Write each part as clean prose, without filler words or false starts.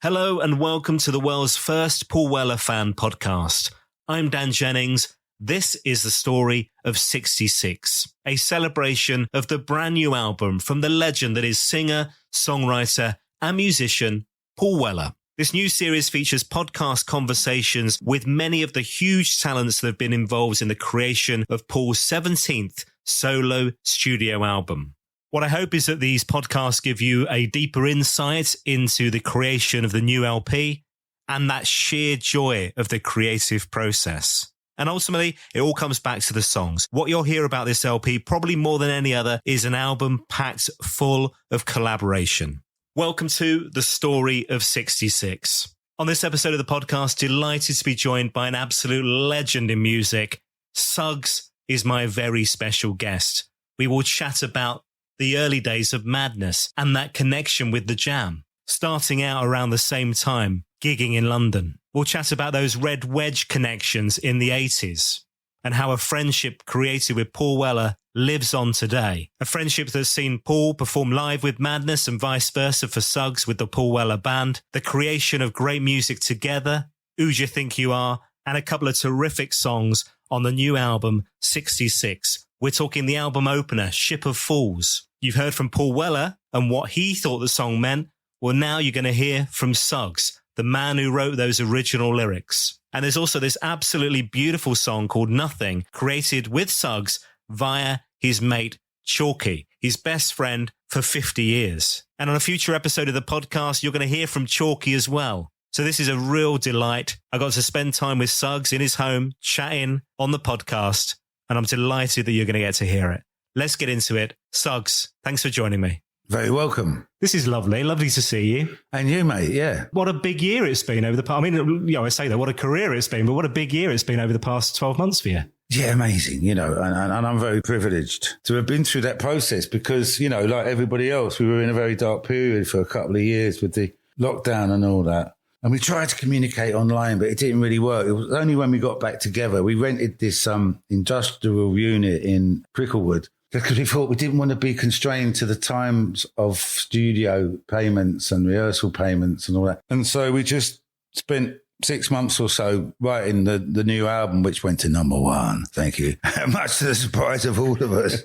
Hello and welcome to the world's first Paul Weller fan podcast. I'm Dan Jennings. This is the story of 66, a celebration of the brand new album from the legend that is singer, songwriter and musician Paul Weller. This new series features podcast conversations with many of the huge talents that have been involved in the creation of Paul's 17th solo studio album. What I hope is that these podcasts give you a deeper insight into the creation of the new LP and that sheer joy of the creative process. And ultimately, it all comes back to the songs. What you'll hear about this LP, probably more than any other, is an album packed full of collaboration. Welcome to the story of 66. On this episode of the podcast, delighted to be joined by an absolute legend in music. Suggs is my very special guest. We will chat about the early days of Madness and that connection with the Jam, starting out around the same time, gigging in London. We'll chat about those Red Wedge connections in the 80s and how a friendship created with Paul Weller lives on today. A friendship that's seen Paul perform live with Madness and vice versa for Suggs with the Paul Weller Band, the creation of great music together, Who Do You Think You Are, and a couple of terrific songs on the new album, 66. We're talking the album opener, Ship of Fools. You've heard from Paul Weller and what he thought the song meant. Well, now you're going to hear from Suggs, the man who wrote those original lyrics. And there's also this absolutely beautiful song called Nothing, created with Suggs via his mate Chalky, his best friend for 50 years. And on a future episode of the podcast, you're going to hear from Chalky as well. So this is a real delight. I got to spend time with Suggs in his home, chatting on the podcast, and I'm delighted that you're going to get to hear it. Let's get into it. Suggs, thanks for joining me. Very welcome. This is lovely. Lovely to see you. And you, mate, yeah. What a big year it's been over the past... I mean, I say that, what a career it's been, but what a big year it's been over the past 12 months for you. Yeah, amazing, and I'm very privileged to have been through that process because, like everybody else, we were in a very dark period for a couple of years with the lockdown and all that. And we tried to communicate online, but it didn't really work. It was only when we got back together. We rented this industrial unit in Cricklewood because we thought we didn't want to be constrained to the times of studio payments and rehearsal payments and all that. And so we just spent 6 months or so writing the new album, which went to number one. Thank you. Much to the surprise of all of us.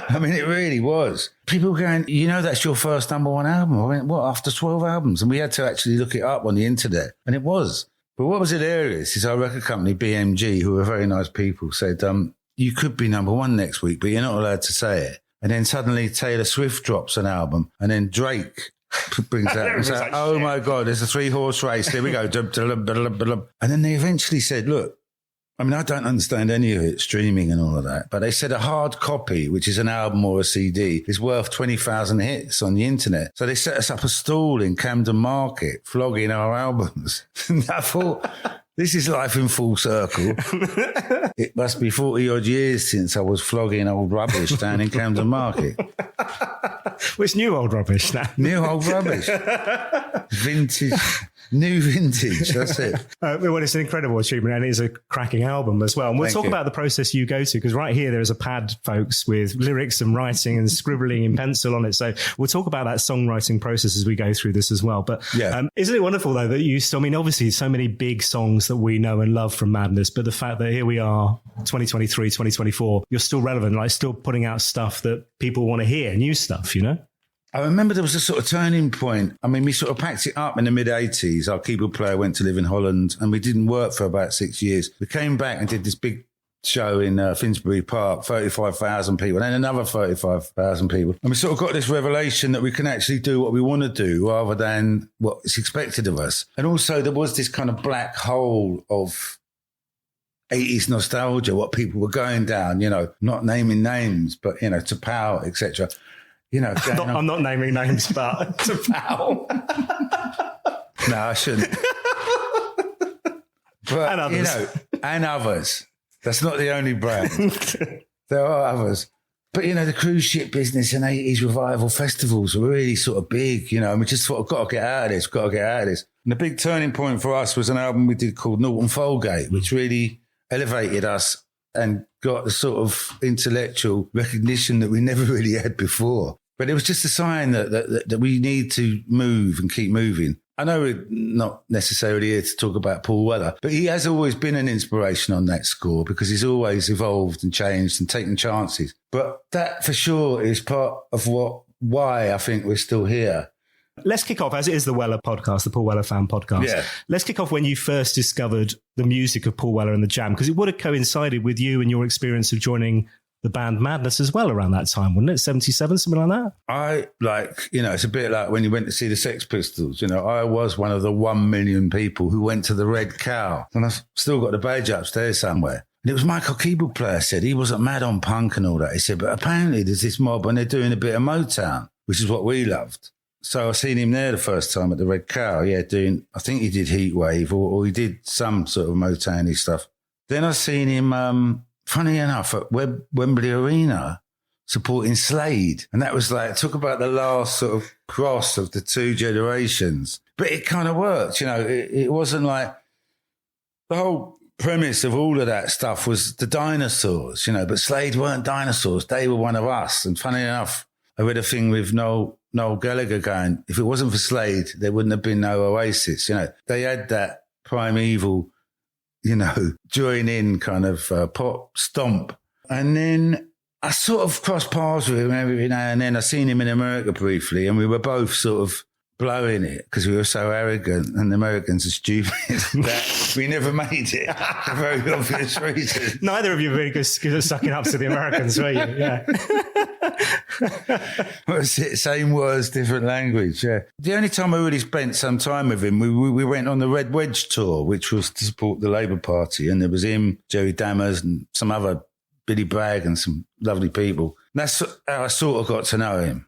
I mean, it really was. People were going, that's your first number one album. I went, what, after 12 albums? And we had to actually look it up on the internet. And it was. But what was hilarious is our record company, BMG, who were very nice people, said, you could be number one next week, but you're not allowed to say it. And then suddenly Taylor Swift drops an album, and then Drake brings out and says, oh my God, there's a 3-horse race. Here we go. And then they eventually said, look, I mean, I don't understand any of it, streaming and all of that, but they said a hard copy, which is an album or a CD, is worth 20,000 hits on the internet. So they set us up a stall in Camden Market, flogging our albums. And I thought, this is life in full circle. It must be 40 odd years since I was flogging old rubbish down in Camden Market. Well, it's new old rubbish now. New old rubbish. Vintage. New vintage. That's it. Well, it's an incredible achievement and it is a cracking album as well. And we'll talk about the process you go to because right here there is a pad, folks, with lyrics and writing and scribbling in pencil on it. So we'll talk about that songwriting process as we go through this as well. But isn't it wonderful, though, that you still, I mean, obviously so many big songs that we know and love from Madness, but the fact that here we are, 2023, 2024, you're still relevant, like still putting out stuff that people want to hear, new stuff, I remember there was a sort of turning point. I mean, we sort of packed it up in the mid-80s. Our keyboard player went to live in Holland and we didn't work for about 6 years. We came back and did this big show in Finsbury Park, 35,000 people, and then another 35,000 people. And we sort of got this revelation that we can actually do what we want to do rather than what is expected of us. And also there was this kind of black hole of 80s nostalgia, what people were going down, not naming names, but, to Pow, etc. I'm not naming names, but to Pow. No, I shouldn't. But, and others. And others. That's not the only brand. There are others. But, the cruise ship business and 80s revival festivals were really sort of big, and we just thought, I've got to get out of this, And the big turning point for us was an album we did called Norton Folgate, which really elevated us and got the sort of intellectual recognition that we never really had before. But it was just a sign that we need to move and keep moving. I know we're not necessarily here to talk about Paul Weller, but he has always been an inspiration on that score because he's always evolved and changed and taken chances. But that for sure is part of why I think we're still here. Let's kick off, as it is the Weller podcast, the Paul Weller fan podcast. Yeah. Let's kick off when you first discovered the music of Paul Weller and the Jam, because it would have coincided with you and your experience of joining the band Madness as well around that time, wouldn't it? 77, something like that? It's a bit like when you went to see the Sex Pistols. I was one of the 1 million people who went to the Red Cow. And I've still got the badge upstairs somewhere. And it was Michael, keyboard player, said he wasn't mad on punk and all that. He said, but apparently there's this mob and they're doing a bit of Motown, which is what we loved. So I seen him there the first time at the Red Cow, doing, I think he did Heatwave or he did some sort of Motown-y stuff. Then I seen him, funny enough, at Wembley Arena supporting Slade. And that was talk about the last sort of cross of the two generations. But it kind of worked, it wasn't like the whole premise of all of that stuff was the dinosaurs, but Slade weren't dinosaurs. They were one of us. And funny enough, I read a thing with Noel Gallagher going, if it wasn't for Slade, there wouldn't have been no Oasis. They had that primeval, join in kind of pop stomp. And then I sort of crossed paths with him every now and then. I seen him in America briefly and we were both sort of blowing it because we were so arrogant and the Americans are stupid that we never made it for very obvious reasons. Neither of you were very good at sucking up to the Americans, were you? Yeah. What was it? Same words, different language, yeah. The only time I really spent some time with him, we went on the Red Wedge tour, which was to support the Labour Party, and there was him, Jerry Dammers and some other, Billy Bragg and some lovely people. And that's how I sort of got to know him.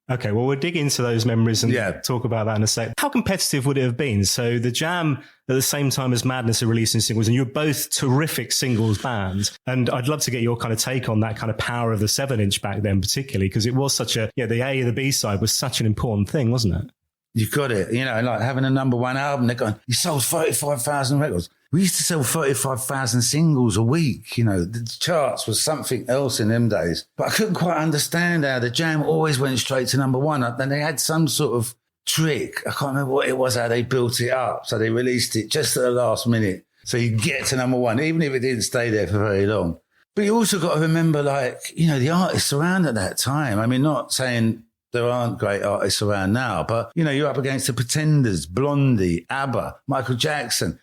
Okay, well, we'll dig into those memories and talk about that in a sec. How competitive would it have been? So the Jam, at the same time as Madness, are releasing singles, and you're both terrific singles bands. And I'd love to get your kind of take on that kind of power of the 7-inch back then, particularly, because it was such the A and the B side was such an important thing, wasn't it? You got it. Like having a number one album, they're going, you sold 35,000 records. We used to sell 35,000 singles a week. The charts was something else in them days. But I couldn't quite understand how the Jam always went straight to number one. Then they had some sort of trick. I can't remember what it was, how they built it up. So they released it just at the last minute. So you get to number one, even if it didn't stay there for very long. But you also got to remember, the artists around at that time. I mean, not saying there aren't great artists around now, but, you're up against the Pretenders, Blondie, ABBA, Michael Jackson.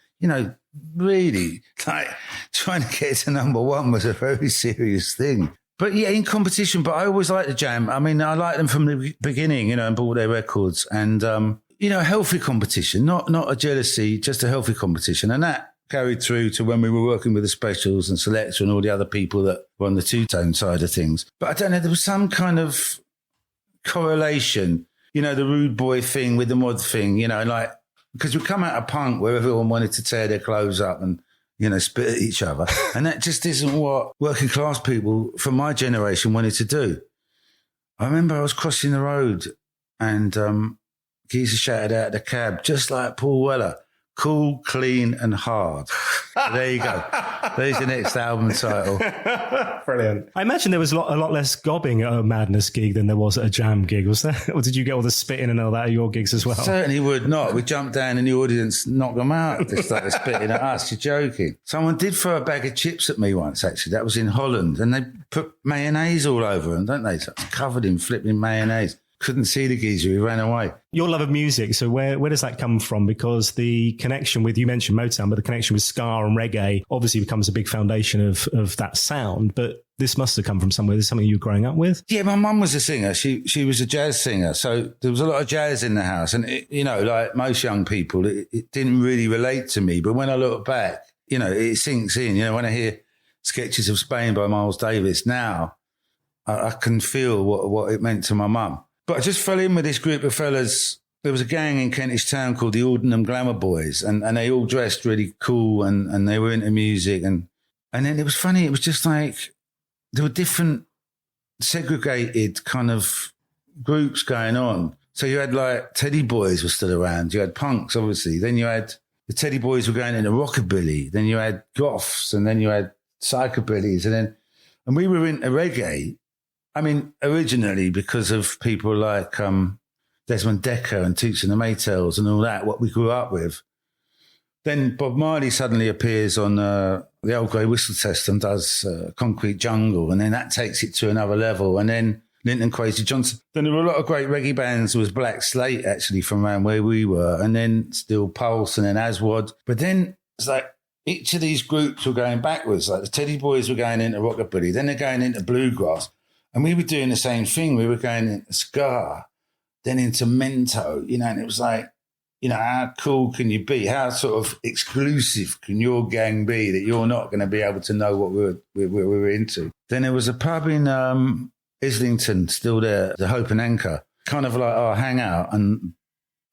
Really, trying to get to number one was a very serious thing. But yeah, in competition, but I always liked the Jam. I mean, I liked them from the beginning, and bought their records. And, a healthy competition, not a jealousy, just a healthy competition. And that carried through to when we were working with the Specials and Selector and all the other people that were on the two-tone side of things. But I don't know, there was some kind of correlation, the rude boy thing with the mod thing, because we come out of punk where everyone wanted to tear their clothes up and, spit at each other. And that just isn't what working class people from my generation wanted to do. I remember I was crossing the road and geezer shouted out the cab, just like Paul Weller, cool, clean and hard. There you go. There's the next album title. Brilliant. I imagine there was a lot less gobbing at a Madness gig than there was at a Jam gig, was there? Or did you get all the spitting and all that at your gigs as well? Certainly would not. We jumped down in the audience, knocked them out. They started spitting at us. You're joking. Someone did throw a bag of chips at me once, actually. That was in Holland. And they put mayonnaise all over them, don't they? So it's covered in flipping mayonnaise. Couldn't see the geezer, he ran away. Your love of music, so where does that come from? Because the connection with, you mentioned Motown, but the connection with ska and reggae obviously becomes a big foundation of that sound, but this must have come from somewhere. This is something you were growing up with? Yeah, my mum was a singer. She was a jazz singer, so there was a lot of jazz in the house. And, like most young people, it didn't really relate to me. But when I look back, it sinks in. When I hear Sketches of Spain by Miles Davis now, I can feel what it meant to my mum. But I just fell in with this group of fellas. There was a gang in Kentish Town called the Aldenham Glamour Boys, and they all dressed really cool and they were into music. And then it was funny. It was just like there were different segregated kind of groups going on. So you had Teddy Boys were still around. You had punks, obviously. Then you had the Teddy Boys were going into rockabilly. Then you had goths, and then you had psychobillies. And we were into reggae. I mean, originally because of people like Desmond Dekker and Toots and the Maytals and all that, what we grew up with. Then Bob Marley suddenly appears on the Old Grey Whistle Test and does Concrete Jungle, and then that takes it to another level. And then Linton Kwesi Johnson. Then there were a lot of great reggae bands. There was Black Slate, actually, from around where we were, and then Steel Pulse and then Aswad. But then it's like each of these groups were going backwards. Like the Teddy Boys were going into rockabilly, then they're going into bluegrass. And we were doing the same thing. We were going into ska, then into Mento, and it was like, how cool can you be? How sort of exclusive can your gang be that you're not going to be able to know what we were into? Then there was a pub in Islington, still there, the Hope and Anchor, kind of like our hangout, and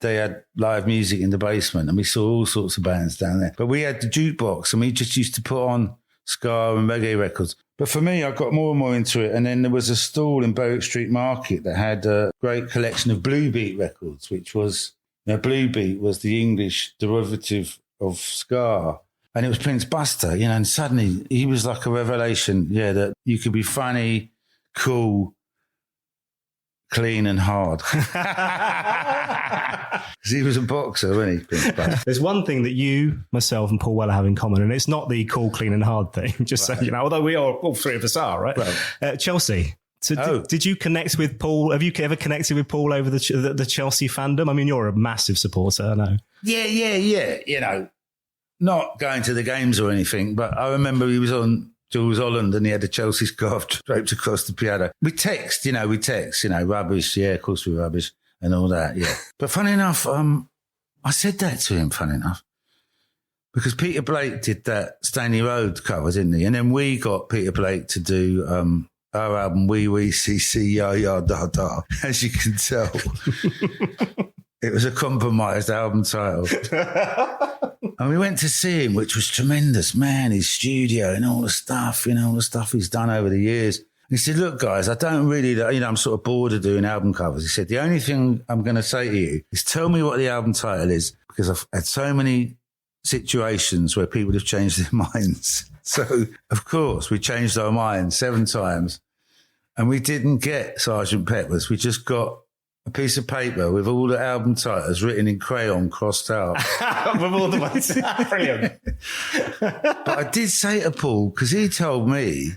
they had live music in the basement, and we saw all sorts of bands down there. But we had the jukebox, and we just used to put on ska and reggae records. But for me, I got more and more into it, and then there was a stall in Berwick Street Market that had a great collection of Blue Beat records, which was... Blue Beat was the English derivative of ska, and it was Prince Buster, and suddenly he was like a revelation, that you could be funny, cool, clean and hard. Because he was a boxer, wasn't he, Prince Buster? There's one thing that you, myself and Paul Weller have in common, and it's not the cool, clean and hard thing, just right. So, although we are, all three of us are, right? Chelsea. So did you connect with Paul? Have you ever connected with Paul over the Chelsea fandom? I mean, you're a massive supporter, I know. Yeah. Not going to the games or anything, but I remember he was on Jules Holland and he had a Chelsea scarf draped across the piano. We text, rubbish. Yeah, of course we're rubbish and all that, yeah. But funny enough, I said that to him, funny enough, because Peter Blake did that Stanley Road cover, didn't he? And then we got Peter Blake to do... our album, Wee Wee CC Ya Ya Da Da. As you can tell, it was a compromised album title. And we went to see him, which was tremendous. Man, his studio and all the stuff, all the stuff he's done over the years. And he said, look, guys, I don't really, I'm sort of bored of doing album covers. He said, the only thing I'm going to say to you is tell me what the album title is, because I've had so many situations where people have changed their minds. So, of course, we changed our minds 7 times and we didn't get Sgt. Pepper's. We just got a piece of paper with all the album titles written in crayon crossed out. With all the ones. Brilliant. But I did say to Paul, because he told me,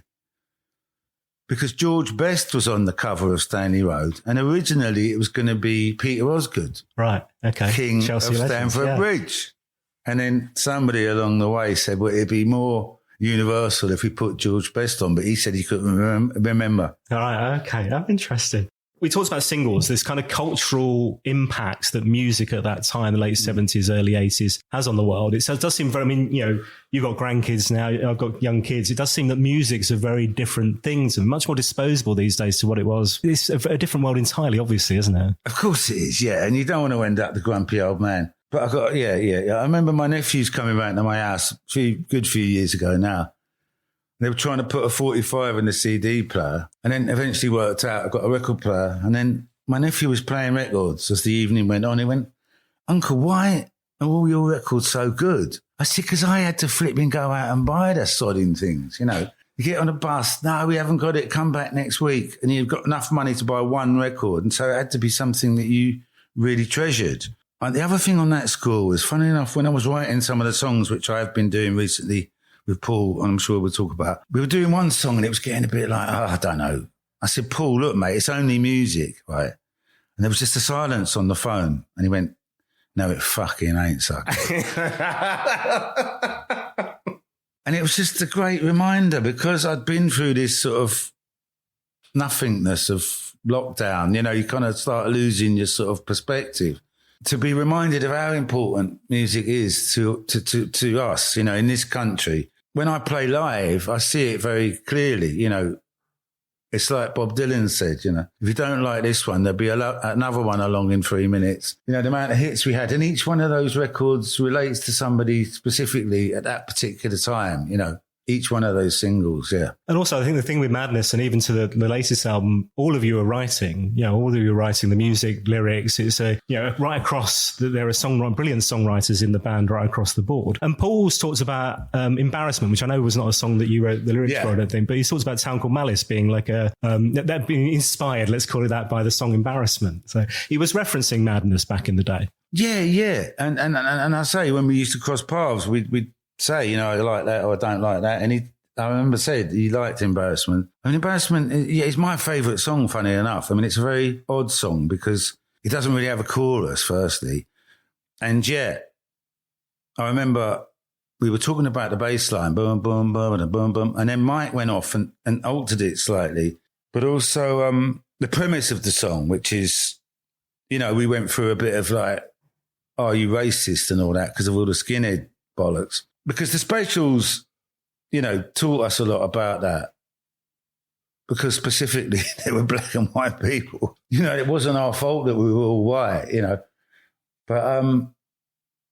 because George Best was on the cover of Stanley Road and originally it was going to be Peter Osgood. Right, okay. King Chelsea of Stamford Bridge. And then somebody along the way said, well, it'd be more universal if we put George Best on, but he said he couldn't remember. All right, okay, that's interesting. We talked about singles, this kind of cultural impacts that music at that time, the late 70s, early 80s, has on the world. It does seem very, you've got grandkids now, I've got young kids. It does seem that music's a very different thing and much more disposable these days to what it was. It's a different world entirely, obviously, isn't it? Of course it is, yeah. And you don't want to end up the grumpy old man. But I remember my nephews coming round to my house a good few years ago now. They were trying to put a 45 in the CD player and then eventually worked out I got a record player. And then my nephew was playing records as the evening went on. He went, Uncle, why are all your records so good? I said, because I had to flipping go out and buy the sodding things, You get on a bus, no, we haven't got it, come back next week. And you've got enough money to buy one record. And so it had to be something that you really treasured. And the other thing on that score was, funny enough, when I was writing some of the songs, which I have been doing recently with Paul, and I'm sure we'll talk about, we were doing one song and it was getting a bit like, I don't know. I said, Paul, look, mate, it's only music, right? And there was just a silence on the phone. And he went, no, it fucking ain't, Suggs. And it was just a great reminder because I'd been through this sort of nothingness of lockdown. You kind of start losing your sort of perspective. To be reminded of how important music is to us, in this country. When I play live, I see it very clearly, It's like Bob Dylan said, if you don't like this one, there'll be another one along in 3 minutes. The amount of hits we had. And each one of those records relates to somebody specifically at that particular time, each one of those singles, yeah. And also, I think the thing with Madness, and even to the latest album, all of you are writing. All of you are writing the music, lyrics. It's right across. There are brilliant songwriters in the band right across the board. And Paul's talks about Embarrassment, which I know was not a song that you wrote the lyrics for, I don't think, but he talks about a town called Malice being like that being inspired, let's call it that, by the song Embarrassment. So he was referencing Madness back in the day. Yeah. And I say, when we used to cross paths, we'd say, I like that or I don't like that. And I remember said he liked Embarrassment. I mean, Embarrassment is my favourite song, funny enough. I mean, it's a very odd song because it doesn't really have a chorus, firstly. And yet, I remember we were talking about the bass line, boom, boom, boom, boom, boom. And then Mike went off and altered it slightly. But also the premise of the song, which is, we went through a bit of like, are you racist and all that because of all the skinhead bollocks. Because the Specials, taught us a lot about that. Because specifically, they were black and white people. It wasn't our fault that we were all white, But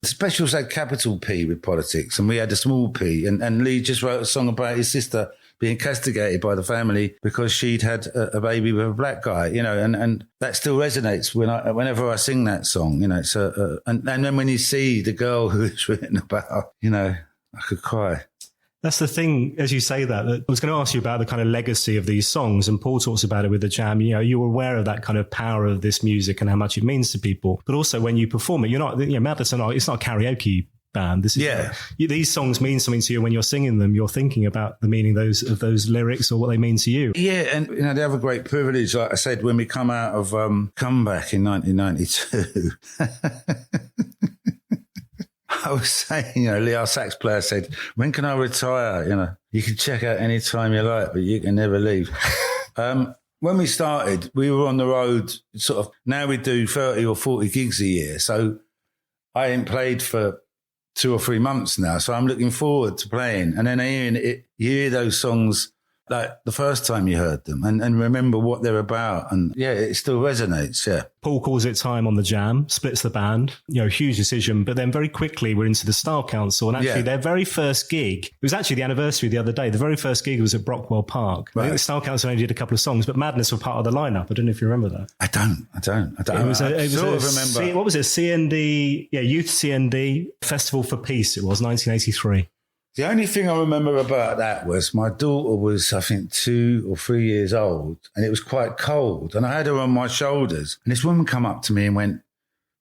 the Specials had capital P with politics and we had a small p. And Lee just wrote a song about his sister being castigated by the family because she'd had a baby with a black guy, and that still resonates whenever I sing that song, It's and then when you see the girl who it's written about, I could cry. That's the thing, as you say that I was going to ask you about the kind of legacy of these songs, and Paul talks about it with the Jam. You're aware of that kind of power of this music and how much it means to people. But also when you perform it, you're not, Madness, it's not a karaoke band. This is these songs mean something to you when you're singing them. You're thinking about the meaning of those lyrics or what they mean to you. Yeah, and they have a great privilege. Like I said, when we come out of Comeback in 1992. I was saying, Lee, our sax player, said, when can I retire? You can check out any time you like, but you can never leave. When we started, we were on the road now we do 30 or 40 gigs a year. So I ain't played for 2 or 3 months now. So I'm looking forward to playing. And then you hear those songs like the first time you heard them and remember what they're about. And it still resonates, yeah. Paul calls it time on the Jam, splits the band, huge decision. But then very quickly we're into the Style Council. And actually their very first gig, it was actually the anniversary the other day. The very first gig was at Brockwell Park. Right. I think the Style Council only did a couple of songs, but Madness were part of the lineup. I don't know if you remember that. I don't. What was it? CND, Youth CND Festival for Peace. It was 1983. The only thing I remember about that was my daughter was, I think, 2 or 3 years old, and it was quite cold, and I had her on my shoulders, and this woman come up to me and went,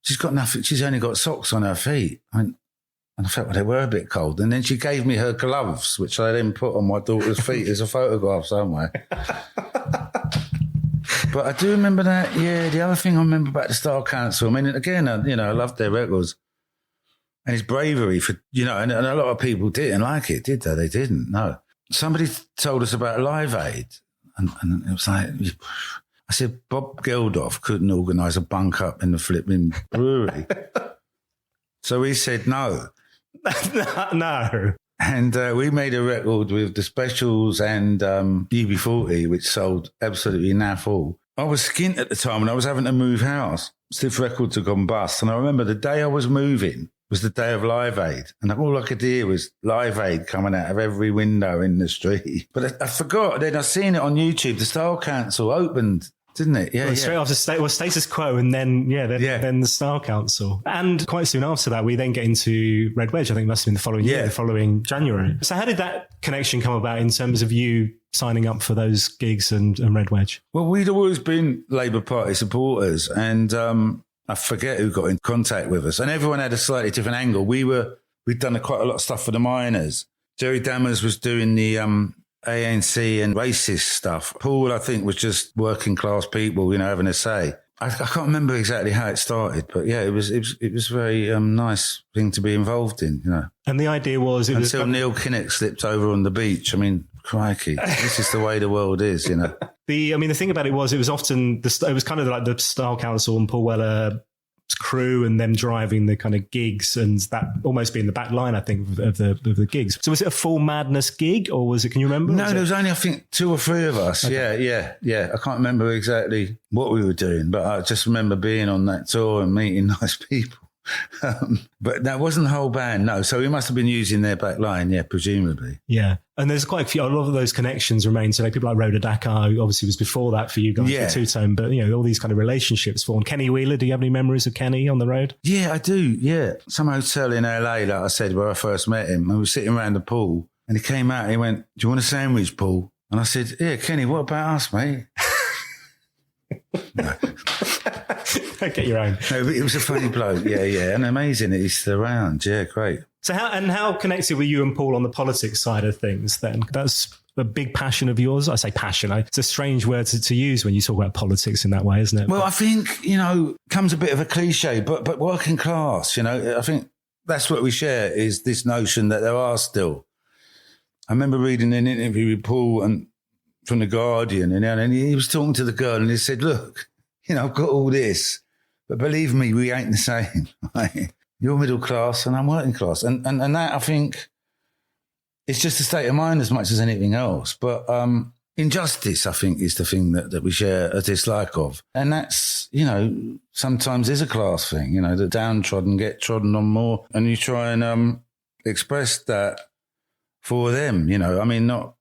she's got nothing, she's only got socks on her feet. And I felt, well, they were a bit cold. And then she gave me her gloves, which I then put on my daughter's feet. There's a photograph somewhere. But I do remember that, the other thing I remember about the Style Council, I mean, again, I loved their records. And his bravery for, and a lot of people didn't like it, did they? They didn't, no. Somebody told us about Live Aid. And it was like, I said, Bob Geldof couldn't organise a bunk up in the flipping brewery. So we said no. No. And we made a record with the Specials and UB40, which sold absolutely naff all. I was skint at the time and I was having to move house. Stiff Records had gone bust. And I remember the day I was moving was the day of Live Aid. And all I could hear was Live Aid coming out of every window in the street. But I forgot, then I seen it on YouTube. The Style Council opened, didn't it? Yeah, straight after Status Quo and then the Style Council. And quite soon after that, we then get into Red Wedge. I think it must have been the following year, the following January. So how did that connection come about in terms of you signing up for those gigs and Red Wedge? Well, we'd always been Labour Party supporters, and I forget who got in contact with us, and everyone had a slightly different angle. We'd done quite a lot of stuff for the miners. Jerry Dammers was doing the ANC and racist stuff. Paul, I think, was just working class people, having a say. I can't remember exactly how it started, but it was a very nice thing to be involved in, And the idea was until Neil Kinnock slipped over on the beach. I mean, crikey, this is the way the world is, The thing about it was often it was kind of like the Style Council and Paul Weller's crew and them driving the kind of gigs, and that almost being the back line, I think, of the gigs. So was it a full Madness gig, or was it? Can you remember? No, there was only, I think, 2 or 3 of us. Okay. Yeah. I can't remember exactly what we were doing, but I just remember being on that tour and meeting nice people. But that wasn't the whole band, no. So we must have been using their back line, yeah, presumably. Yeah. And there's quite a lot of those connections remain today. People like Rhoda Dakar, who obviously was before that for you guys, Yeah. for Two-Tone, but, all these kind of relationships formed. Kenny Wheeler, do you have any memories of Kenny on the road? Yeah, I do, yeah. Some hotel in LA, like I said, where I first met him, and we were sitting around the pool, and he came out and he went, "Do you want a sandwich, Paul?" And I said, "Yeah, Kenny, what about us, mate?" No. Get your own. No, but it was a funny bloke, yeah. And amazing that he's still around, yeah, great. So how connected were you and Paul on the politics side of things then? That's a big passion of yours. I say passion. It's a strange word to use when you talk about politics in that way, isn't it? Well, I think, comes a bit of a cliche, but working class, I think that's what we share is this notion that there are still. I remember reading an interview with Paul and from The Guardian, and he was talking to the girl and he said, "Look, I've got all this, but believe me, we ain't the same. Right? You're middle class and I'm working class." And that, I think, it's just a state of mind as much as anything else. But injustice, I think, is the thing that we share a dislike of. And that's, sometimes is a class thing, the downtrodden get trodden on more. And you try and express that for them, not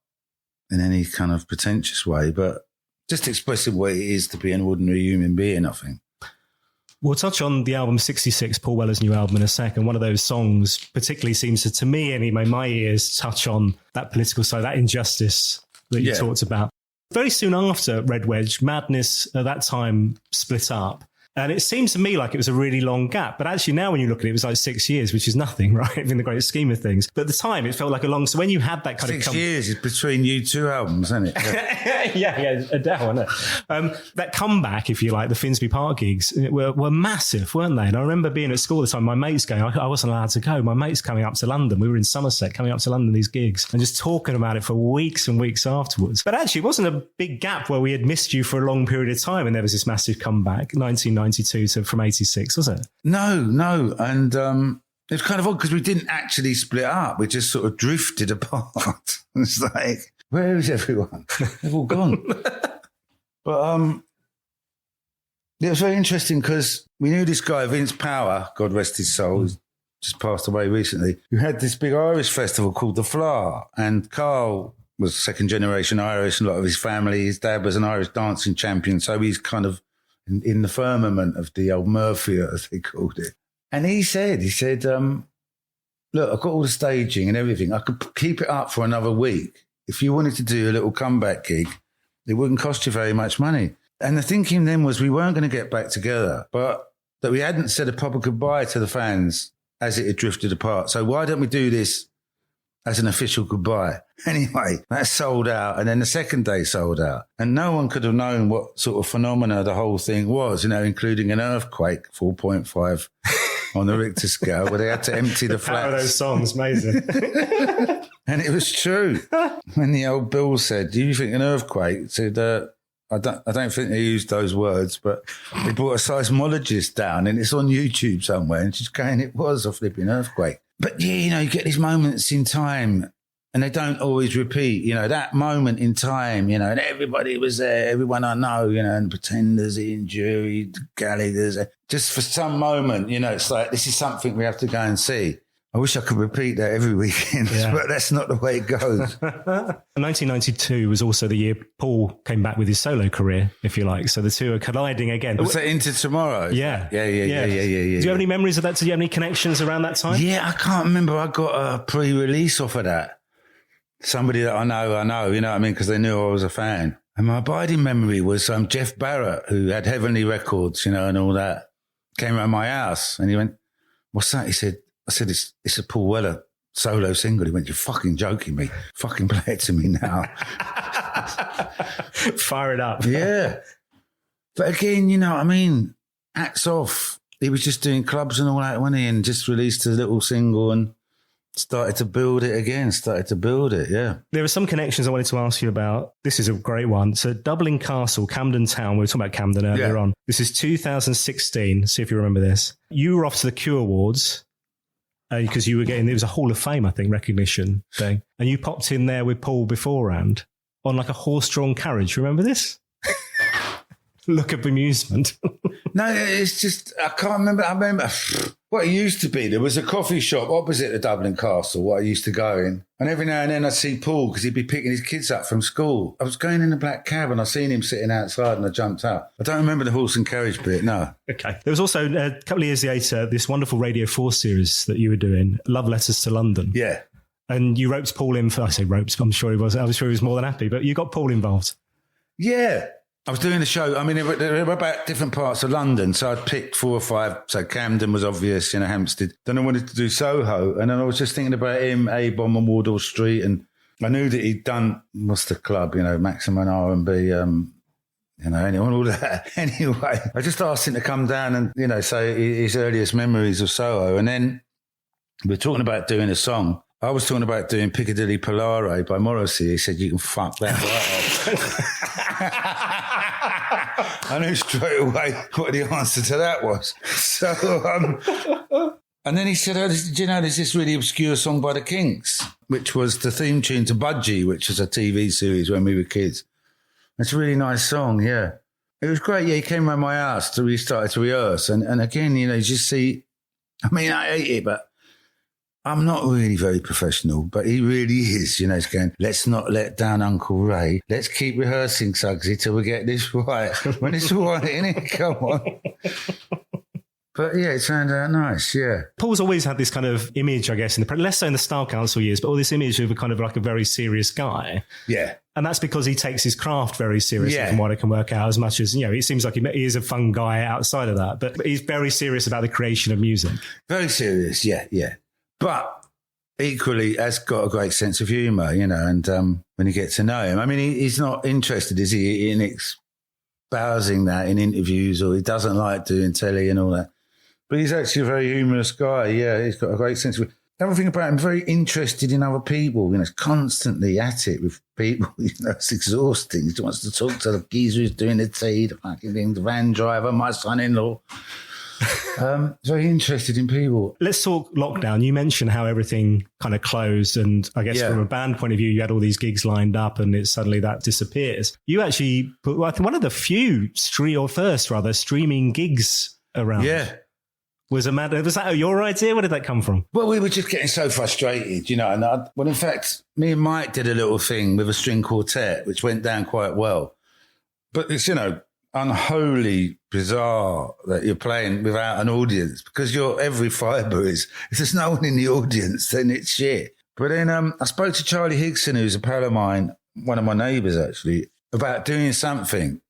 in any kind of pretentious way, but just expressing what it is to be an ordinary human being, I think. We'll touch on the album 66, Paul Weller's new album, in a second. One of those songs particularly seems to me anyway, my ears touch on that political side, that injustice that you talked about. Very soon after Red Wedge, Madness at that time split up. And it seems to me like it was a really long gap. But actually now when you look at it, it was like 6 years, which is nothing, right? In the great scheme of things. But at the time, it felt like a long... So when you had that kind 6 years is between you two albums, isn't it? Yeah, Adele, isn't it? That comeback, if you like, the Finsbury Park gigs were massive, weren't they? And I remember being at school at the time, my mates going, I wasn't allowed to go. My mates coming up to London. We were in Somerset, coming up to London, these gigs, and just talking about it for weeks and weeks afterwards. But actually, it wasn't a big gap where we had missed you for a long period of time, and there was this massive comeback, 1992 from 86, was it? No. And it's kind of odd because we didn't actually split up. We just sort of drifted apart. It's like, where is everyone? They've all gone. But it was very interesting because we knew this guy, Vince Power, God rest his soul, who's just passed away recently, who had this big Irish festival called The Flower. And Carl was second generation Irish, and a lot of his family, his dad was an Irish dancing champion. So he's kind of in the firmament of the old Murphy, as they called it. And he said, look, I've got all the staging and everything. I could keep it up for another week. If you wanted to do a little comeback gig, it wouldn't cost you very much money. And the thinking then was we weren't going to get back together, but that we hadn't said a proper goodbye to the fans as it had drifted apart. So why don't we do this as an official goodbye? Anyway, that sold out. And then the second day sold out. And no one could have known what sort of phenomena the whole thing was, including an earthquake, 4.5 on the Richter scale, where they had to empty the flats. Power of those songs, amazing. And it was true. When the old Bill said, "Do you think an earthquake?" He said, I don't think they used those words, but they brought a seismologist down, and it's on YouTube somewhere, and she's going, "It was a flipping earthquake." But yeah, you get these moments in time, and they don't always repeat. That moment in time, and everybody was there, everyone I know, and Pretenders, Ian Jury, Gallagher's. Just for some moment, it's like, this is something we have to go and see. I wish I could repeat that every weekend, but that's not the way it goes. 1992 was also the year Paul came back with his solo career, if you like. So the two are colliding again. Was that Into Tomorrow? Yeah. Yeah. Do you have any memories of that? Did you have any connections around that time? Yeah, I can't remember. I got a pre-release off of that. Somebody that I know, you know what I mean? Because they knew I was a fan. And my abiding memory was Jeff Barrett, who had Heavenly Records, and all that, came around my house and he went, "What's that?" I said, it's a Paul Weller solo single. He went, "You're fucking joking me. Fucking play it to me now." Fire it up. Yeah. But again, hats off. He was just doing clubs and all that, wasn't he? And just released a little single and started to build it again, yeah. There are some connections I wanted to ask you about. This is a great one. So Dublin Castle, Camden Town. We were talking about Camden earlier on. This is 2016. See if you remember this. You were off to the Q Awards. Because you were getting, it was a Hall of Fame, I think, recognition thing. And you popped in there with Paul beforehand on like a horse-drawn carriage. Remember this? Look of amusement. No, it's just, I can't remember. I remember what it used to be. There was a coffee shop opposite the Dublin Castle, what I used to go in. And every now and then I'd see Paul because he'd be picking his kids up from school. I was going in the black cab and I seen him sitting outside and I jumped out. I don't remember the horse and carriage bit, no. Okay. There was also, a couple of years later, this wonderful Radio 4 series that you were doing, Love Letters to London. Yeah. And you roped Paul in for, I say ropes, I'm sure he was more than happy, but you got Paul involved. Yeah. I was doing a show. I mean, there were about different parts of London. So I'd picked 4 or 5. So Camden was obvious, Hampstead. Then I wanted to do Soho. And then I was just thinking about him, A-Bomb on Wardour Street. And I knew that he'd done, what's the club, Maximum R&B, anyone, all that. Anyway, I just asked him to come down and, say his earliest memories of Soho. And then we were talking about doing a song. I was talking about doing Piccadilly Polare by Morrissey. He said, you can fuck that right off. I knew straight away what the answer to that was. So, and then he said, do you know, there's this really obscure song by the Kinks, which was the theme tune to Budgie, which was a TV series when we were kids. It's a really nice song, yeah. It was great. Yeah, he came around my house we started to rehearse. And again, you just see, I mean, I hate it, but I'm not really very professional, but he really is. He's going, let's not let down Uncle Ray. Let's keep rehearsing, Suggsy, till we get this right. When it's all right, innit? Come on. But yeah, it turned out nice, yeah. Paul's always had this kind of image, I guess, less so in the Style Council years, but all this image of a kind of like a very serious guy. Yeah. And that's because he takes his craft very seriously from what I can work out, as much as, it seems like he is a fun guy outside of that, but he's very serious about the creation of music. Very serious, yeah. But equally has got a great sense of humour, and when you get to know him, I mean, he's not interested, is he, in espousing that in interviews, or he doesn't like doing telly and all that. But he's actually a very humorous guy, yeah. He's got a great sense of... Everything about him, very interested in other people, constantly at it with people, it's exhausting. He wants to talk to the geezer who's doing the tea, the fucking thing, the van driver, my son-in-law. Very interested in people. Let's talk lockdown. You mentioned how everything kind of closed, and I guess from a band point of view, you had all these gigs lined up and suddenly that disappears. You actually put one of the few streaming gigs around. Yeah. Was that your idea? Where did that come from? Well, we were just getting so frustrated, and in fact, me and Mike did a little thing with a string quartet, which went down quite well. But it's, unholy bizarre that you're playing without an audience, because every fibre is, if there's no one in the audience, then it's shit. But then I spoke to Charlie Higson, who's a pal of mine, one of my neighbours actually, about doing something.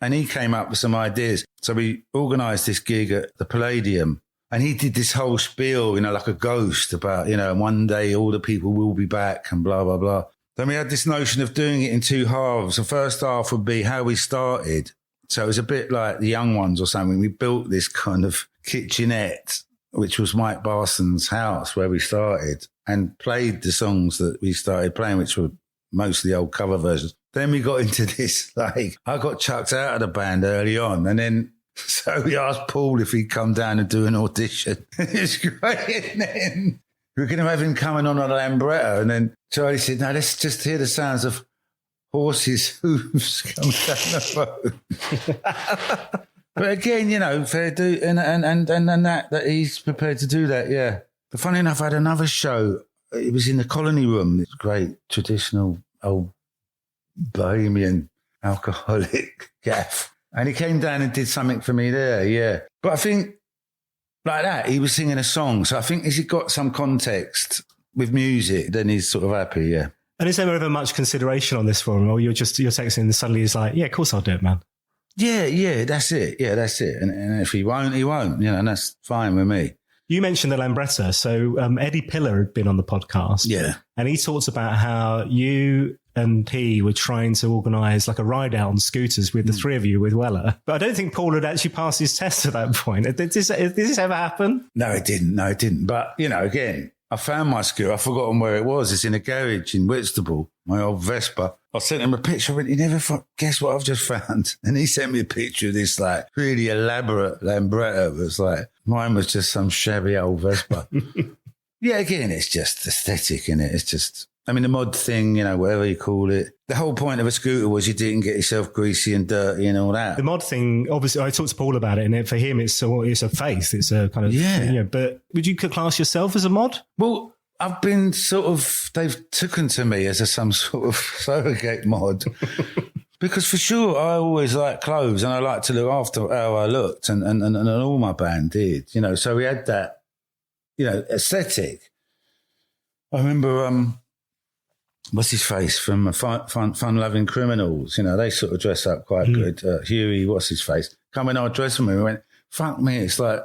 And he came up with some ideas. So we organised this gig at the Palladium. And he did this whole spiel, like a ghost about, one day all the people will be back and blah, blah, blah. Then we had this notion of doing it in 2 halves. The first half would be how we started. So it was a bit like the Young Ones or something. We built this kind of kitchenette, which was Mike Barson's house where we started, and played the songs that we started playing, which were mostly old cover versions. Then we got into this, I got chucked out of the band early on. And then, so we asked Paul if he'd come down and do an audition. It's great. And then we were going to have him coming on a Lambretta. And then Charlie said, no, let's just hear the sounds of horses' hooves coming down the road. But again, fair do, and that he's prepared to do that, yeah. But funny enough, I had another show. It was in the Colony Room. It's great, traditional, old bohemian, alcoholic gaff. And he came down and did something for me there, yeah. But I think, like that, he was singing a song. So I think as he got some context with music, then he's sort of happy, yeah. And is there ever much consideration on this for him? Or you're texting and suddenly he's like, yeah, of course I'll do it, man. Yeah, that's it. Yeah, that's it. And if he won't, he won't. And that's fine with me. You mentioned the Lambretta. So Eddie Pillar had been on the podcast. Yeah. And he talks about how you and he were trying to organise like a ride out on scooters with the three of you with Weller. But I don't think Paul had actually passed his test at that point. Did this ever happen? No, it didn't. But, again, I found my scooter. I've forgotten where it was. It's in a garage in Whitstable, my old Vespa. I sent him a picture of it. He never guess what I've just found? And he sent me a picture of this really elaborate Lambretta. It was mine was just some shabby old Vespa. Yeah, again, it's just aesthetic, innit? It's just, the mod thing, whatever you call it. the whole point of a scooter was you didn't get yourself greasy and dirty and all that. The mod thing, obviously, I talked to Paul about it, and for him, it's a faith. It's a kind of, but would you class yourself as a mod? Well, I've been they've taken to me as some sort of surrogate mod. Because for sure, I always liked clothes and I like to look after how I looked and all my band did, so we had that, aesthetic. I remember, what's his face from Fun-Loving Criminals, they sort of dress up quite good. Huey, what's his face? Come in our dressing room, we went, fuck me, it's like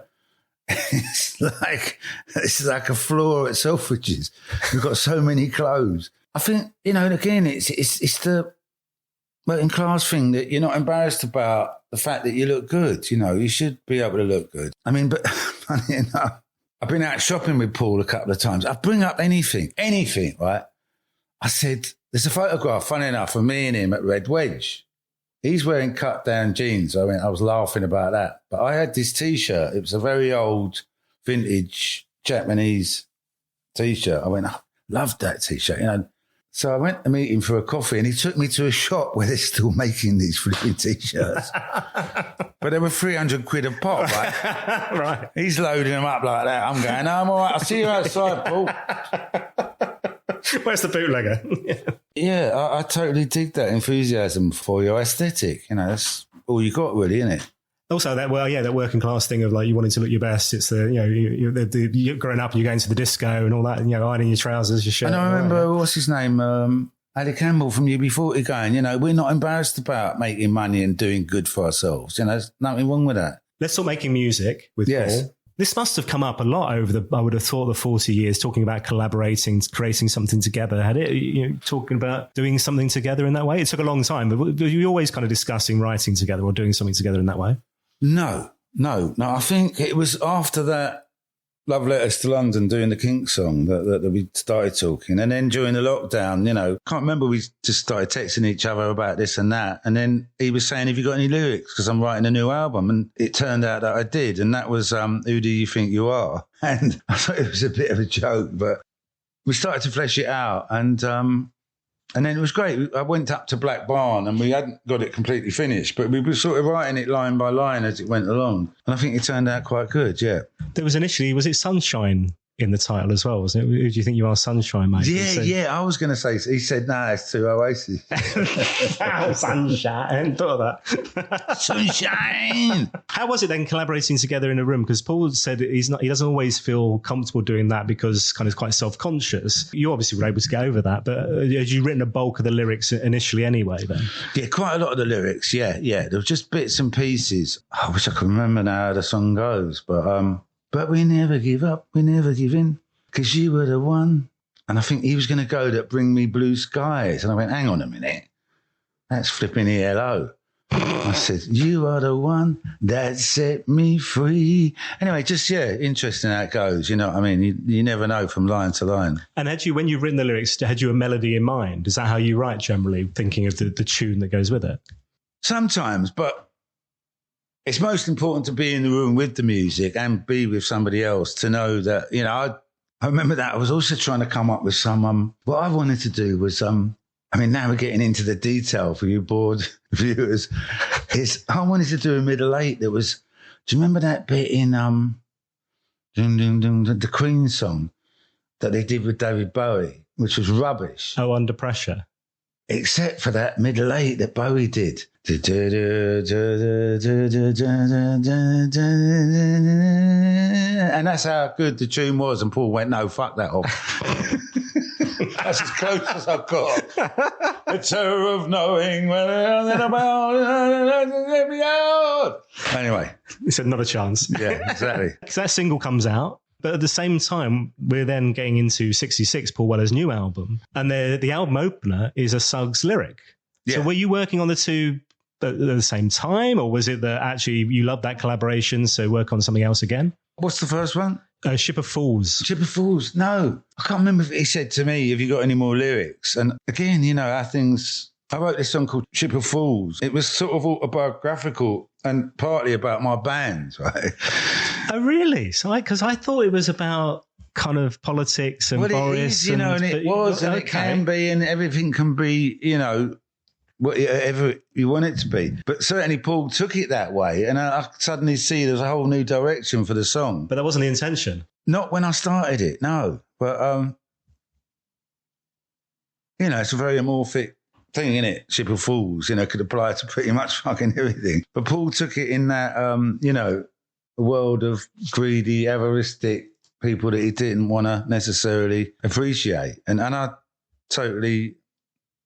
a floor at Selfridges. We've got so many clothes. I think, again, it's the working class thing that you're not embarrassed about the fact that you look good. You should be able to look good. I mean, but funny enough, I've been out shopping with Paul a couple of times. I bring up anything, right? I said, there's a photograph, funny enough, of me and him at Wedge. He's wearing cut down jeans. I was laughing about that. But I had this T-shirt. It was a very old vintage Japanese T-shirt. I went, I loved that T-shirt, So I went to meet him for a coffee and he took me to a shop where they're still making these flipping T-shirts. But they were 300 quid a pop, right? Right. He's loading them up like that. I'm going, no, I'm all right. I'll see you outside, Paul. Where's the bootlegger? Yeah, I totally dig that enthusiasm for your aesthetic. That's all you got really, isn't it? Also, that working class thing of like you wanting to look your best. It's you're growing up and you're going to the disco and all that, and ironing your trousers, your shirt. And I remember, what's his name? Ali Campbell from UB40 going, we're not embarrassed about making money and doing good for ourselves. There's nothing wrong with that. Let's talk making music with Paul. This must have come up a lot over I would have thought, the 40 years, talking about collaborating, creating something together. Had it, talking about doing something together in that way? It took a long time, but were you always kind of discussing writing together or doing something together in that way? No. I think it was after that Love Letters to London doing the Kink song that we started talking. And then during the lockdown, can't remember, we just started texting each other about this and that. And then he was saying, have you got any lyrics? Because I'm writing a new album. And it turned out that I did. And that was Who Do You Think You Are? And I thought it was a bit of a joke, but we started to flesh it out. And then it was great. I went up to Black Barn and we hadn't got it completely finished, but we were sort of writing it line by line as it went along. And I think it turned out quite good, yeah. There was initially, was it Sunshine in the title as well, wasn't it? Who do you think you are, Sunshine, mate? Yeah, I was going to say, he said, no, it's 2 Oasis. Sunshine, I hadn't thought of that. Sunshine! How was it then collaborating together in a room? Because Paul said he doesn't always feel comfortable doing that because kind of quite self-conscious. You obviously were able to get over that, but had you written a bulk of the lyrics initially anyway then? Yeah, quite a lot of the lyrics, yeah. There were just bits and pieces. I wish I could remember now how the song goes, but we never give up, we never give in, because you were the one. And I think he was going to go that Bring Me Blue Skies. And I went, hang on a minute, that's flipping ELO. I said, you are the one that set me free. Anyway, just, interesting how it goes. You know what I mean? You never know from line to line. And when you've written the lyrics, had you a melody in mind? Is that how you write generally, thinking of the tune that goes with it? Sometimes, but it's most important to be in the room with the music and be with somebody else to know that, I remember that I was also trying to come up with some, what I wanted to do was, now we're getting into the detail for you bored viewers, is I wanted to do a middle eight that was, do you remember that bit in the Queen song that they did with David Bowie, which was rubbish? Oh, Under Pressure. Except for that middle eight that Bowie did. And that's how good the tune was. And Paul went, no, fuck that off. That's as close as I've got. The terror of knowing when I'm about. Anyway. He said, not a chance. Yeah, exactly. So that single comes out. But at the same time, we're then getting into 66, Paul Weller's new album. And the album opener is a Suggs lyric. Yeah. So were you working on the two at the same time? Or was it that actually you loved that collaboration, so work on something else again? What's the first one? Ship of Fools. Ship of Fools. No, I can't remember if he said to me, have you got any more lyrics? And again, how things... I wrote this song called Ship of Fools. It was sort of autobiographical and partly about my band, right? Oh, really? So because I thought it was about kind of politics and Boris. It is, and it was, and it can be, and everything can be, whatever you want it to be. But certainly Paul took it that way, and I suddenly see there's a whole new direction for the song. But that wasn't the intention. Not when I started it, no. But, it's a very amorphic thing, isn't it? Ship of Fools, could apply to pretty much fucking everything. But Paul took it in that, a world of greedy, avaristic people that he didn't want to necessarily appreciate. And I totally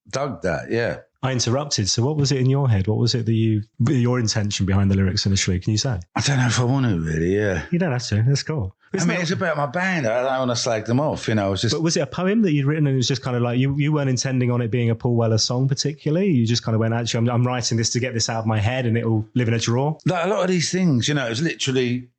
dug that, yeah. I interrupted. So what was it in your head? What was it that your intention behind the lyrics initially? Can you say? I don't know if I want to really, yeah. You don't have to. That's cool. It's about my band. I don't want to slag them off, But was it a poem that you'd written and it was just kind of like, you weren't intending on it being a Paul Weller song particularly? You just kind of went, actually, I'm writing this to get this out of my head and it'll live in a drawer? Like a lot of these things, it was literally,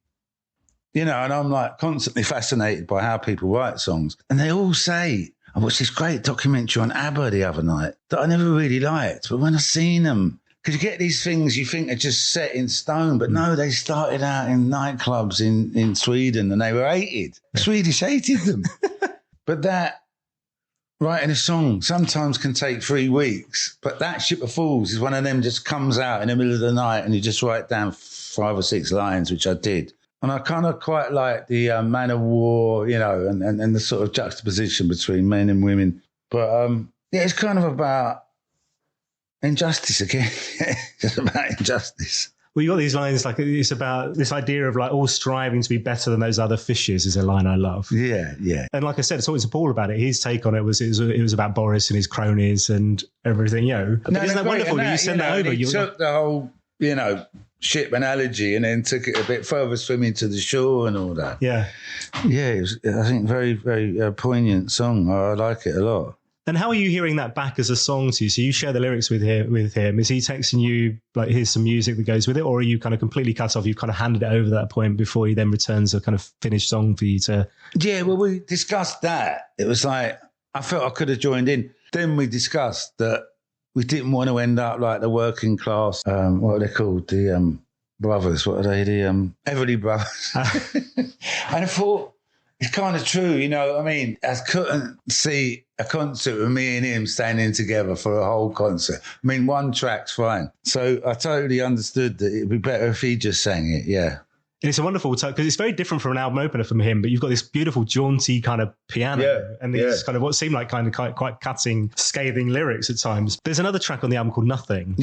and I'm like constantly fascinated by how people write songs. And they all say, I watched this great documentary on ABBA the other night that I never really liked. But when I seen them, because you get these things you think are just set in stone, but no, they started out in nightclubs in Sweden and they were hated. Swedish hated them. But that, writing a song sometimes can take 3 weeks. But that Ship of Fools is one of them just comes out in the middle of the night and you just write down 5 or 6 lines, which I did. And I kind of quite like the man of war, and the sort of juxtaposition between men and women. But, it's kind of about injustice again. Just about injustice. Well, you got these lines, like, it's about this idea of, like, all striving to be better than those other fishes is a line I love. Yeah, yeah. And like I said, talking to Paul about it, his take on it was about Boris and his cronies and everything, But isn't that wonderful that you send that over? You took the whole, ship analogy and then took it a bit further, swimming to the shore and all that. Yeah. Yeah, it was, I think, very, very poignant song. I like it a lot. And how are you hearing that back as a song to you? So you share the lyrics with him. Is he texting you, like, here's some music that goes with it? Or are you kind of completely cut off? You've kind of handed it over that point before he then returns a kind of finished song for you to... Yeah, well, we discussed that. It was like, I felt I could have joined in. Then we discussed that we didn't want to end up like the working class, what are they called? The brothers, what are they? The Everly Brothers. And I thought, it's kind of true, I couldn't see a concert with me and him standing together for a whole concert. One track's fine. So I totally understood that it'd be better if he just sang it, yeah. And it's a wonderful touch because it's very different from an album opener from him, but you've got this beautiful jaunty kind of piano and these kind of what seemed like kind of quite cutting, scathing lyrics at times. There's another track on the album called Nothing,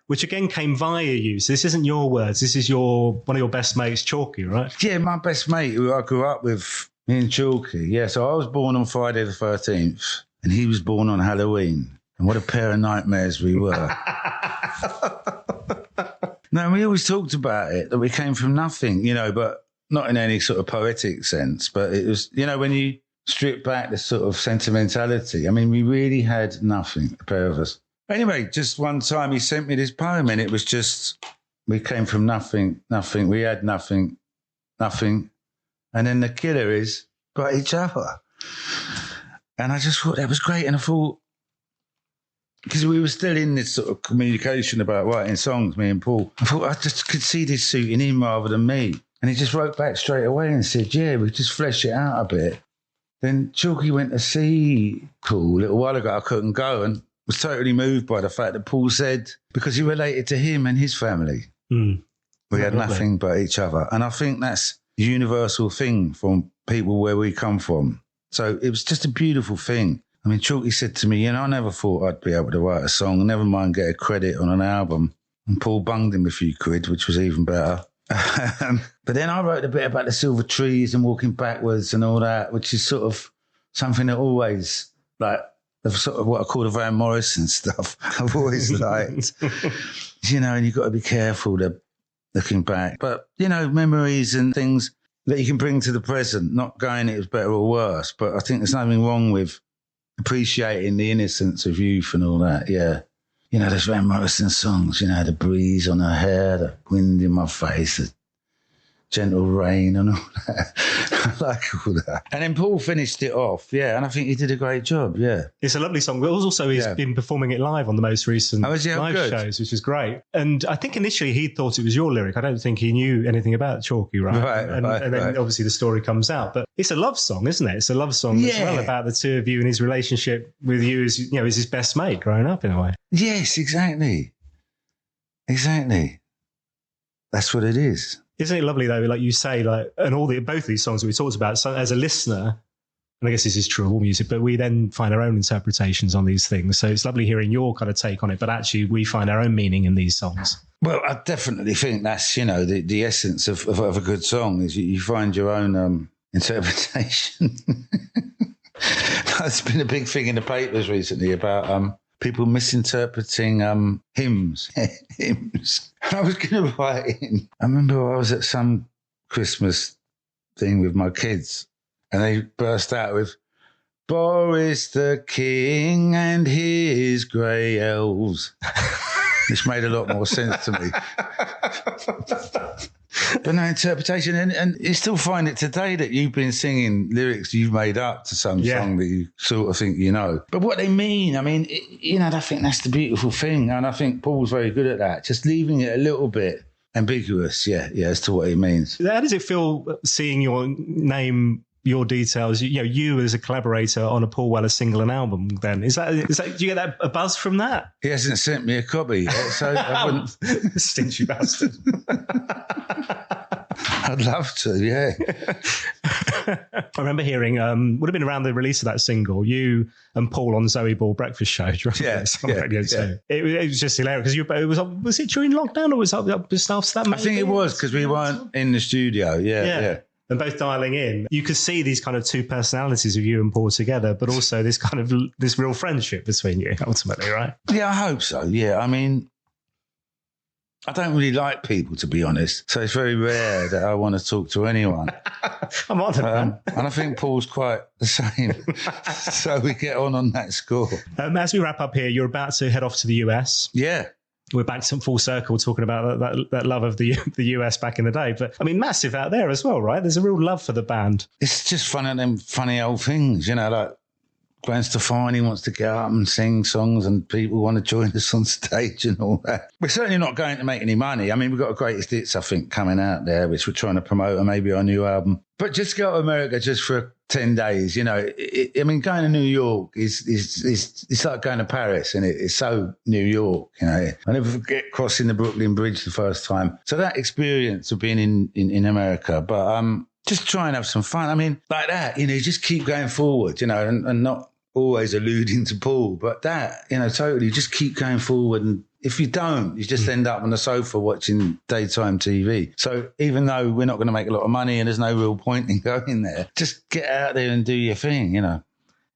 which again came via you. So this isn't your words. This is one of your best mates, Chalky, right? Yeah, my best mate who I grew up with, me and Chalky. Yeah, so I was born on Friday the 13th and he was born on Halloween. And what a pair of nightmares we were. No, we always talked about it, that we came from nothing, but not in any sort of poetic sense. But it was, when you strip back the sort of sentimentality, we really had nothing, the pair of us. Anyway, just one time he sent me this poem and it was just, we came from nothing, we had nothing. And then the killer is got each other. And I just thought that was great. And I thought, because we were still in this sort of communication about writing songs, me and Paul, I thought I just could see this suiting him rather than me. And he just wrote back straight away and said, yeah, we just flesh it out a bit. Then Chalky went to see Paul a little while ago. I couldn't go and was totally moved by the fact that Paul said, because he related to him and his family, we had nothing but each other. And I think that's a universal thing from people where we come from. So it was just a beautiful thing. Chalky said to me, I never thought I'd be able to write a song, never mind get a credit on an album. And Paul bunged him a few quid, which was even better. But then I wrote a bit about the silver trees and walking backwards and all that, which is sort of something that always, like, the sort of what I call the Van Morrison stuff, I've always liked. And you've got to be careful looking back. But, memories and things that you can bring to the present, not going it was better or worse. But I think there's nothing wrong with appreciating the innocence of youth and all that, yeah. Those Van Morrison songs, the breeze on her hair, the wind in my face, the Gentle Rain and all that. I like all that. And then Paul finished it off, and I think he did a great job, It's a lovely song, but also he's been performing it live on the most recent live shows, which is great. And I think initially he thought it was your lyric. I don't think he knew anything about Chalky, right? And then obviously the story comes out. But it's a love song, isn't it? It's a love song as well about the two of you and his relationship with you as, as his best mate growing up in a way. Yes, exactly. Exactly. That's what it is. Isn't it lovely though, like you say, and both these songs that we talked about, so as a listener, and I guess this is true of all music, but we then find our own interpretations on these things. So it's lovely hearing your kind of take on it, but actually we find our own meaning in these songs. Well, I definitely think that's, the essence of a good song is you find your own interpretation. That's been a big thing in the papers recently about people misinterpreting hymns. Hymns. I was going to write in. I remember I was at some Christmas thing with my kids and they burst out with Boris the King and his grey elves, which made a lot more sense to me. But no interpretation. And you still find it today that you've been singing lyrics you've made up to some song that you sort of think you know. But what they mean, I think that's the beautiful thing. And I think Paul's very good at that, just leaving it a little bit ambiguous, as to what it means. How does it feel seeing your name, your details, you as a collaborator on a Paul Weller single and album then? Is that do you get a buzz from that? He hasn't sent me a copy yet, so I wouldn't. Stingy bastard. I'd love to, I remember hearing, would have been around the release of that single, you and Paul on Zoe Ball Breakfast Show. Do you remember this on Radio 2? It was just hilarious because was it during lockdown or was it just after that? Maybe? I think it was because we weren't in the studio. Yeah. And both dialing in, you could see these kind of two personalities of you and Paul together, but also this kind of this real friendship between you ultimately, right? Yeah, I hope so. Yeah, I don't really like people, to be honest. So it's very rare that I want to talk to anyone. I'm on it, man. And I think Paul's quite the same. So we get on that score. As we wrap up here, you're about to head off to the US. Yeah. We're back to full circle talking about that love of the US back in the day. But, massive out there as well, right? There's a real love for the band. It's just fun of them funny old things, like Gwen Stefani wants to get up and sing songs and people want to join us on stage and all that. We're certainly not going to make any money. We've got a greatest hits, I think, coming out there, which we're trying to promote, and maybe our new album. But just go to America just for 10 days, going to New York is like going to Paris, and it's so New York, I never forget crossing the Brooklyn Bridge the first time. So that experience of being in America, but just try and have some fun. Like that, just keep going forward, and not always alluding to Paul, but that, totally just keep going forward. And if you don't, you just end up on the sofa watching daytime TV. So even though we're not going to make a lot of money and there's no real point in going there, just get out there and do your thing, And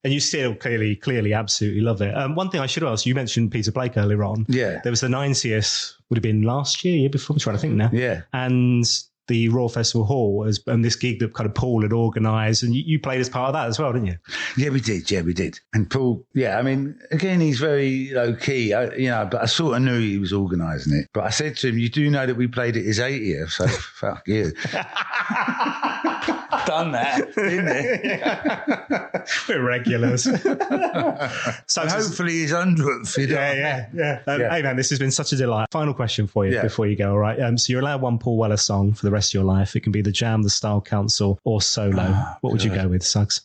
you still clearly absolutely love it. One thing I should ask, you mentioned Peter Blake earlier on. Yeah. There was the 90th, would have been last year before, I'm trying to think now. Yeah. And the Royal Festival Hall and this gig that kind of Paul had organised, and you played as part of that as well, didn't you? Yeah, we did. And Paul, again, he's very low key, but I sort of knew he was organising it. But I said to him, you do know that we played at his 80th, so fuck you. Done that, didn't it? We're regulars. So hopefully his 100th. Yeah. Hey man, this has been such a delight. Final question for you before you go, all right? So you're allowed one Paul Weller song for the rest of your life. It can be The Jam, The Style Council, or solo. What would you go with, Suggs?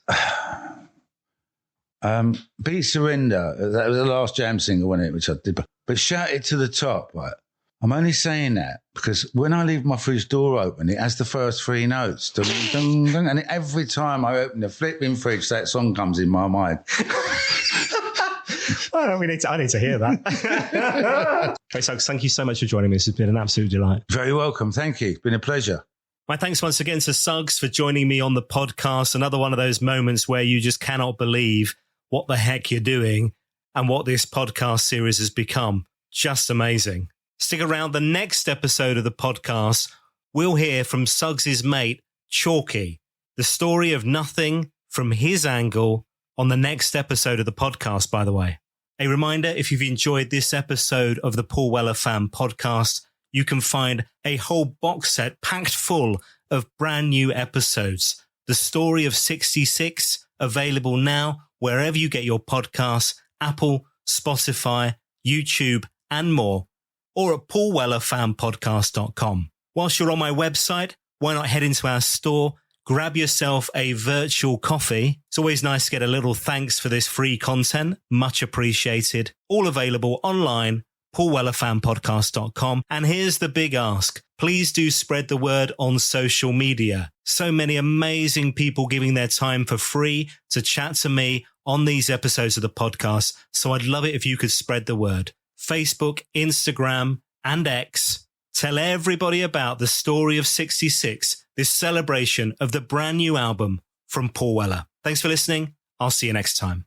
Beat Surrender. That was the last Jam single, wasn't it? Which I did. But Shout It to the Top, right? I'm only saying that because when I leave my fridge door open, it has the first three notes. Dun, dun, dun, and every time I open the flipping fridge, that song comes in my mind. I need to hear that. Okay, so thank you so much for joining me. This has been an absolute delight. Very welcome. Thank you. It's been a pleasure. My thanks once again to Suggs for joining me on the podcast. Another one of those moments where you just cannot believe what the heck you're doing and what this podcast series has become. Just amazing. Stick around. The next episode of the podcast, we'll hear from Suggs' mate, Chalky, the story of nothing from his angle on the next episode of the podcast, by the way. A reminder, if you've enjoyed this episode of the Paul Weller Fan Podcast, you can find a whole box set packed full of brand new episodes. The Story of 66, available now wherever you get your podcasts, Apple, Spotify, YouTube, and more, or at paulwellerfanpodcast.com. Whilst you're on my website, why not head into our store, grab yourself a virtual coffee. It's always nice to get a little thanks for this free content. Much appreciated. All available online, paulwellerfanpodcast.com. And here's the big ask. Please do spread the word on social media. So many amazing people giving their time for free to chat to me on these episodes of the podcast. So I'd love it if you could spread the word. Facebook, Instagram, and X. Tell everybody about the Story of 66, this celebration of the brand new album from Paul Weller. Thanks for listening. I'll see you next time.